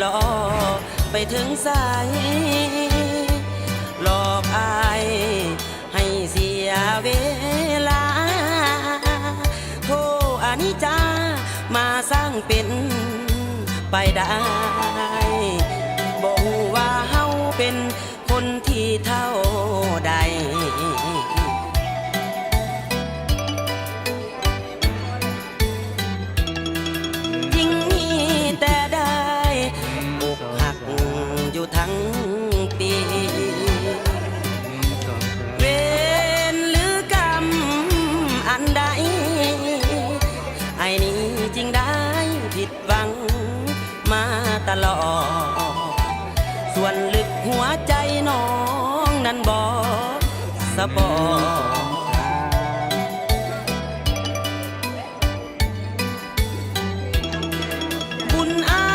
หลอกไปถึงสายหลอกอายให้เสียเวลาโทอานิจจามาสร้างเป็นไปได้บอกว่าเฮาเป็นคนที่เท่าใดยิ่งมีแต่ได้อกหักอยู่ทั้งปีเวรหรือกรรมอันใดไอ้นี้จริงได้ผิดหวังมาตลอดส่วนลึกหัวใจน้องนั้นบอกสะบอบุญอา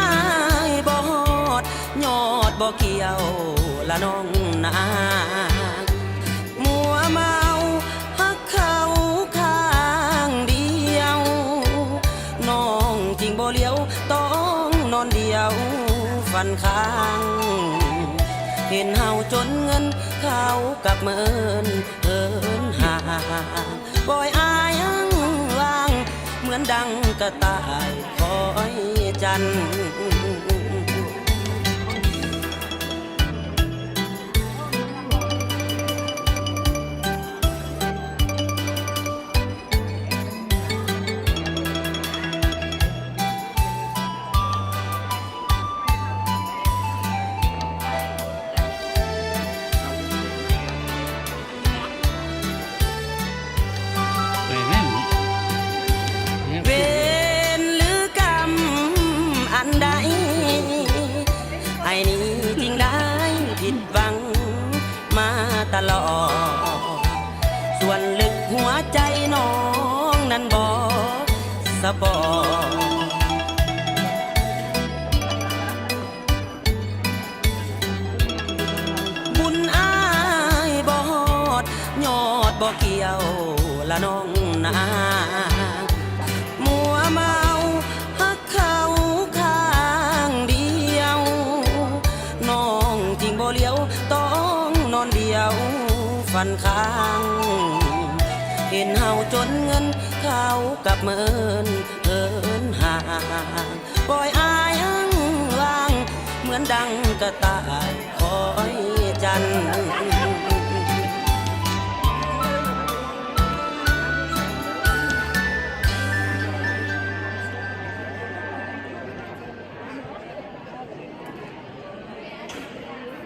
ยบอดยอดบ่เกี่ยวละน้องนามัวเมาฮักเขาข้างเดียวน้องจริงบ่เลี้ยวต้องนอนเดียวฟันข้างเห็นเฮาจนเงินเขากับเมินเอินห่างปล่อยอายอ้างว่างเหมือนดังกระต่ายคอยจันเวรหรือกรรมอันใดไอ้นี้จริงได้ผิดหวังมาตลอดส่วนลึกหัวใจน้องนั้นบอกสะบอบุญอายบอดยอดบ่เกี่ยวละน้องนามัวเมาฮักเขาข้างเดียวน้องจริงบ่เลี้ยวต้องนอนเดียวฟันข้างเห็นเฮาจนเงินเขากับเมินเอินห่างปล่อยอายอ้างว่างเหมือนดังกระต่ายคอยจัน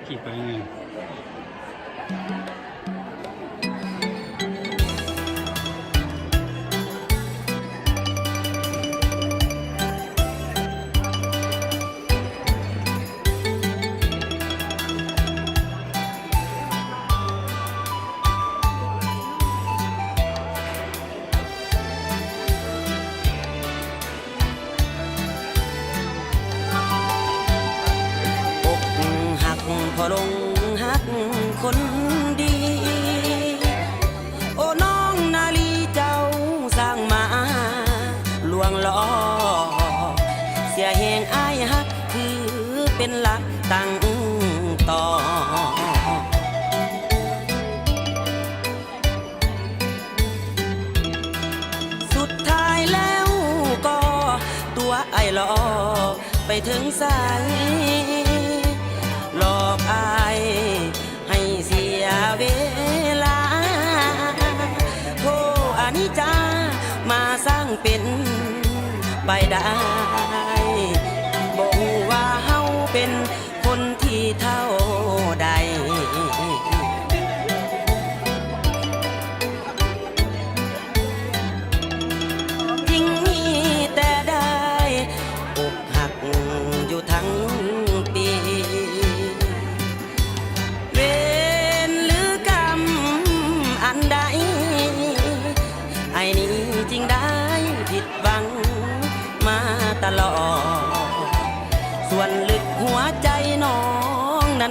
ขี่ไปไงพอลงฮักคนดีโอ้น้องนาลีเจ้าสร้างมาลวงล้อเสียแหงอายฮักคือเป็นหลักตั้งต่อสุดท้ายแล้วก็ตัวไอ้หลอกไปถึงสายหลอกอายให้เสียเวลาโทอานิจจามาสร้างเป็นไปได้บอกว่าเฮาเป็นคนที่เท่าใดยิ่งมีแต่ได้อกหักอยู่ทั้งปีเวรหรือกรรมอันใดไอ้นี้จริงได้ผิดหวังมาตลอดส่วนลึกหัวใจน้องนั้น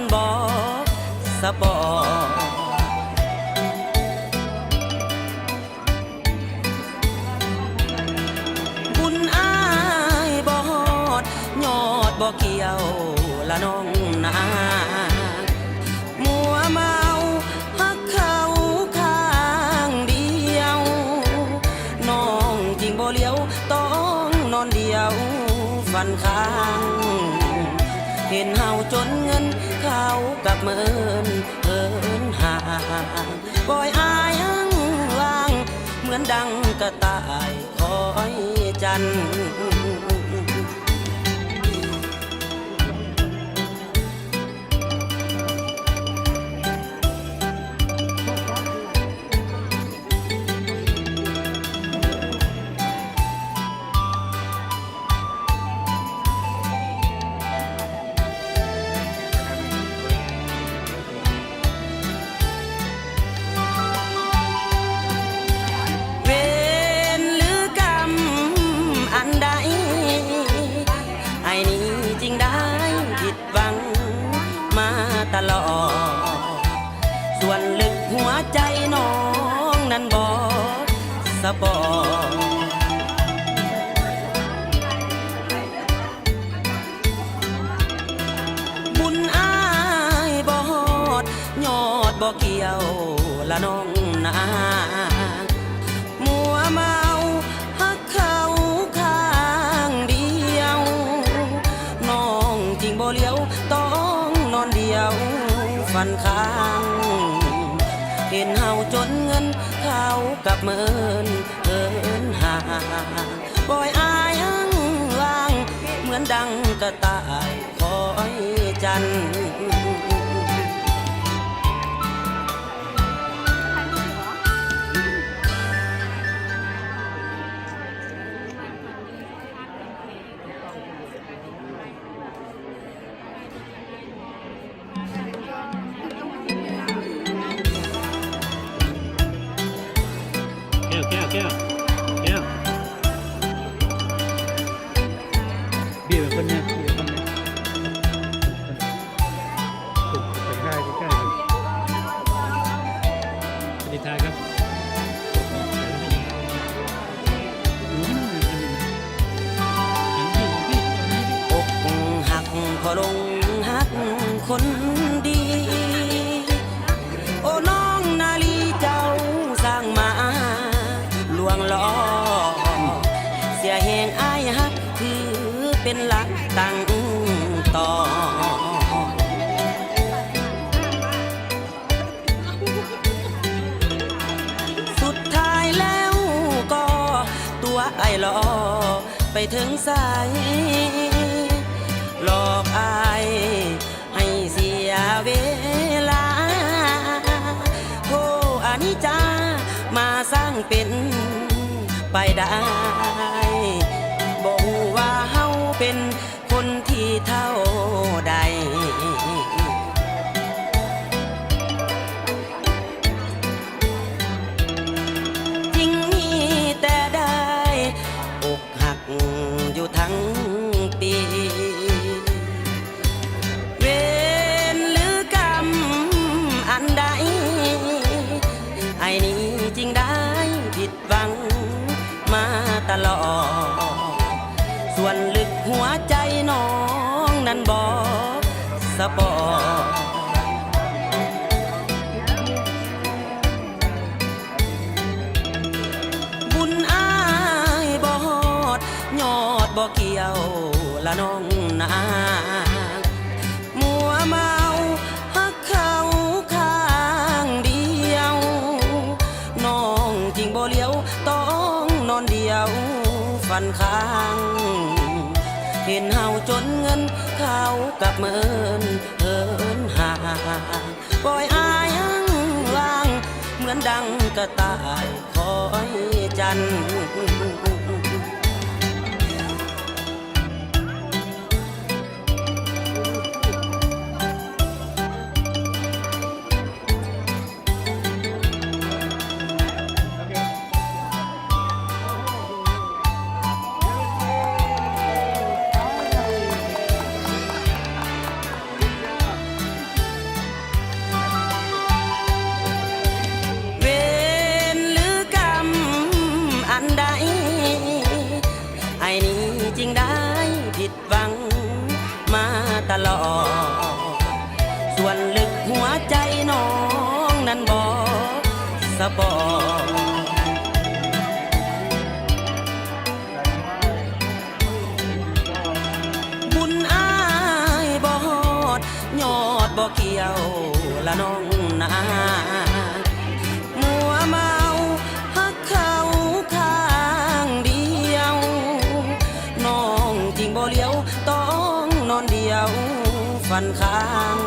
เกี่ยวละน้องนามัวเมาฮักเขาข้างเดียวน้องจริงบ่เลี้ยวต้องนอนเดียวฟันข้างเห็นเฮาจนเงินเขากับเมินเอินห่างปล่อยอายหังว่างเหมือนดังกระต่ายคอยจันตลอดส่วนลึกหัวใจน้องนั้นบ่สะบอบุญอายบ่ฮอดยอดบ่เกี่ยวละน้องนามัวเมาฮักเขาข้างเดียวน้องจริงบ่เลี้ยวต้องนอนเดียวฟันข้างเห็นเฮาจนเงินเขากับเมินเอินห่างปล่อยอายหังว่างเหมือนดังกระต่ายคอยจันแก้วเบี้ยเป็นคนเนี่ยไปใกล้ๆกันสวัสดีครับอกหักพอลงหักคนดีโอ้น้องนาลีเจ้าสร้างมาลวงล้อเสียแหงอายฮักถือเป็นหลักตั้งต่อสุดท้ายแล้วก็ตัวไอ้ล้อไปถึงสายหลอกอายให้เสียเวลาโธ่อานิจจามาสร้างเป็นไปได้บอกว่าเฮาเป็นคนที่เท่าใดจริงมีแต่ได้อกหักอยู่ทั้งปีเวรหรือกรรมอันใดไอ้นี้จริงได้ผิดหวังมาตลอดส่วนลึกหัวใจน้องนั้นบ่สะบอบุญอายบ่ฮอดยอดบ่เกี่ยวละน้องนามัวเมาฮักเขาข้างเดียวน้องจริงบ่เลี้ยวต้องนอนเดียวฟันข้างเห็นเฮาจนเงินเขากับเมินเอินห่างปล่อยอายหังว่างเหมือนดังกระต่ายคอยจันเวรหรือกรรมอันใด บุญอายบ่ฮอดยอดบ่เกี่ยวละน้องนามัวเมาฮักเขาข้างเดียวน้องจริงบ่เลี้ยวต้องนอนเดียวฟันข้าง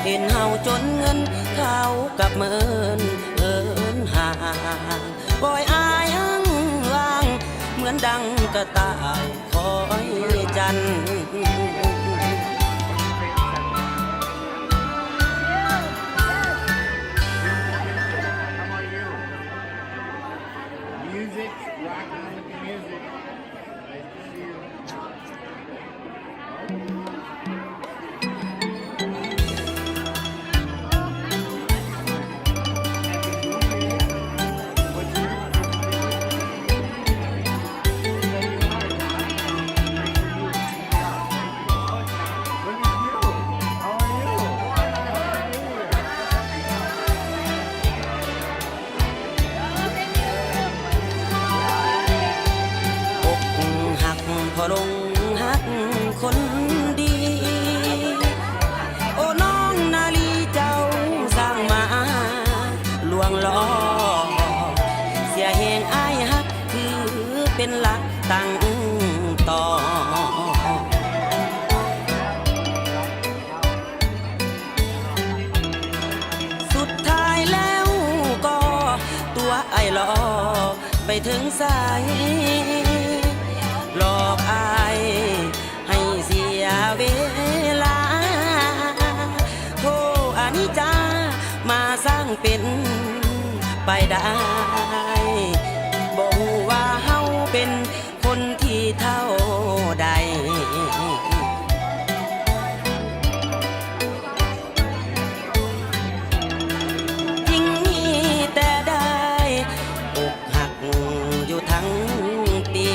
เห็นเฮาจนเงินเขากับเมินเอินห่างปล่อยอายอ้างว่างเหมือนดังกระต่ายคอยจันทร์ Music, rocking with the music. Nice to see you. Look at you. How are you? อกหักพอลงหักคนดี โอ้น้องนาลีเจ้าสร้างมาลวงล้อเสียแหงอายหักคือเป็นหลักตั้งต่อ สุดท้ายแล้วก็ตัวไอ้ล้อไปถึงสายหลอกอายให้เสียเวลาโทษอานิจจามาสร้างเป็นไปได้บอกว่าเฮาเป็นคนที่เท่าใด จริงมีแต่ได้อกหักอยู่ทั้งปี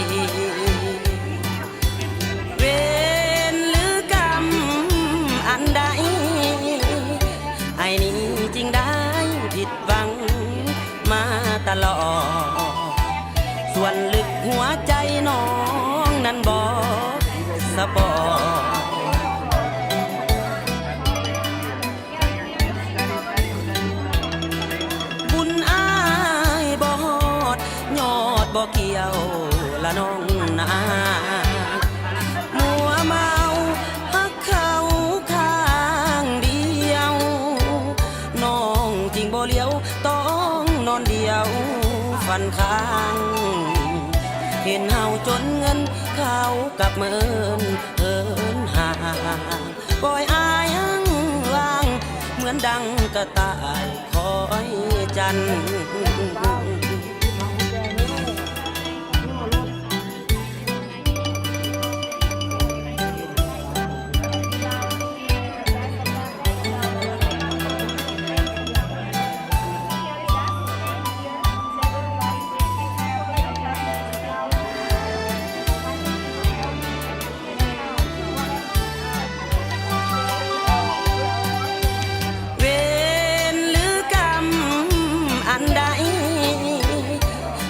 เวรหรือกรรมอันใดไอ้นี้จริงได้ผิดหวังมาตลอด ส่วนลึกหัวใจน้องนั้นบอกสปอร์ บุญอายบ่ฮอดยอดบ่เกี่ยวละน้องนามัวเมาฮักเขาข้างเดียวน้องจริงบ่เลี้ยวต้องนอนเดียวฟันข้างเห็นเฮาจนเงินเขากับเมินเอินห่างปล่อยอายอ้างว่างเหมือนดังกระต่ายคอยจันทร์ เวรหรือกรรมอันใด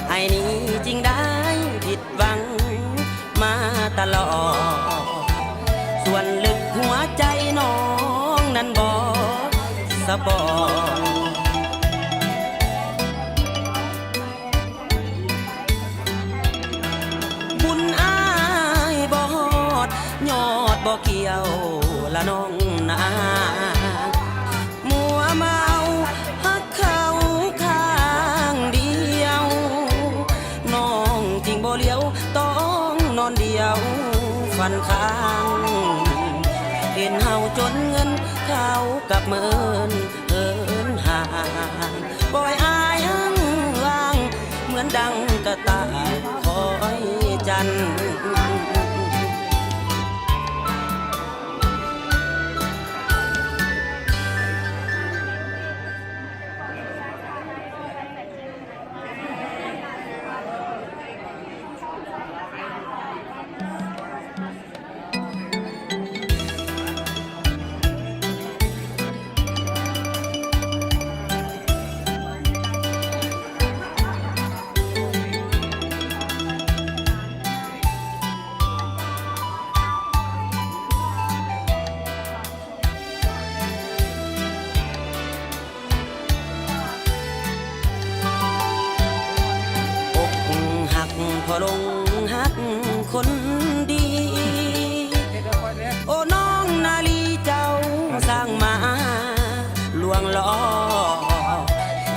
ไอ้นี้จริงได้ผิดหวังมาตลอด ส่วนลึกหัวใจน้องนั้นบอกสปอร์ บุญอายบ่ฮอดยอดบ่เกี่ยวละน้องนามัวเมาฮักเขาข้างเดียวน้องจริงบ่เลี้ยวต้องนอนเดียวฟันข้างเห็นเฮาจนเงินเขากับเมินเอินห่างปล่อยอายอ้างว่างเหมือนดังกระต่ายคอยจันทร์ บ ก็ลงฮักคนดี โอ้น้องนาลีเจ้าสร้างมาลวงล้อ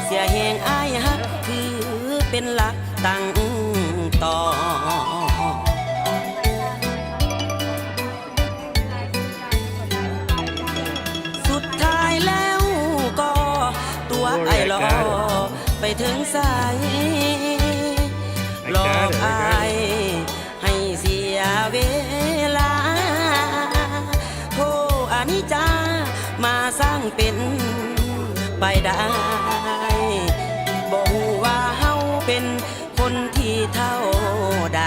เสียแหงอายฮักคือเป็นหลักตั้งต่อสุดท้ายแล้วก็ตัวไอ้ล้อไปถึงสายหลอกอายให้เสียเวลาโทอานิจจามาสร้างเป็นไปได้บอกว่าเฮาเป็นคนที่เท่าใด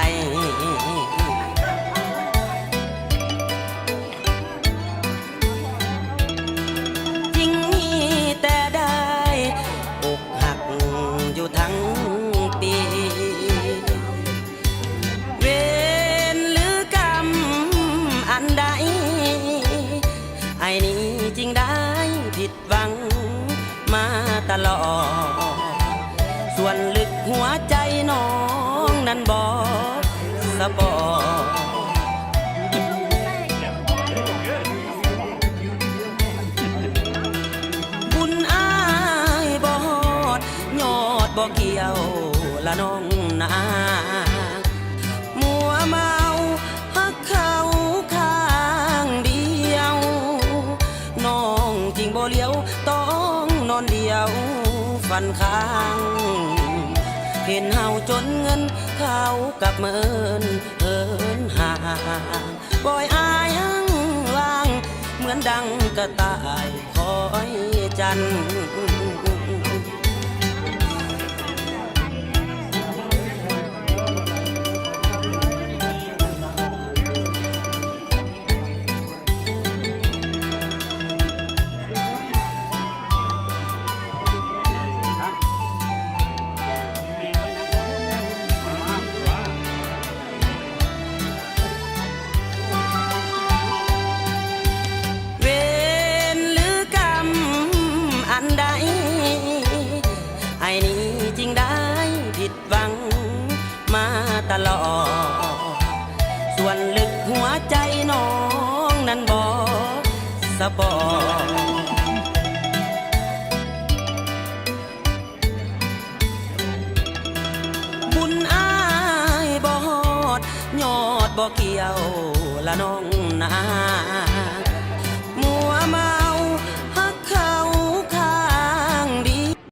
จริงมีแต่ได้อกหักอยู่ทั้งปีเวรหรือกรรมอันใดไอ้นี้จริงได้ผิดหวังมาตลอดส่วนลึกหัวใจน้องนั้นบอกสะบอบุญอายบ่ฮอดยอดบ่เกี่ยวละน้องนามัวเมาฮักเขาข้างเดียวน้องจริงบ่เลี้ยวต้องนอนเดียวฟันข้างเห็นเฮาจนเงินเขากับเมินเอินห่างปล่อยอายหังว่างเหมือนดังกระต่ายคอยจันทร์ไอ้นี้จริงได้ผิดหวังมาตลอดส่วนลึกหัวใจน้องนั้นบอกสะบอบุญอายบ่ฮอดยอดบ่เกี่ยวละน้องนา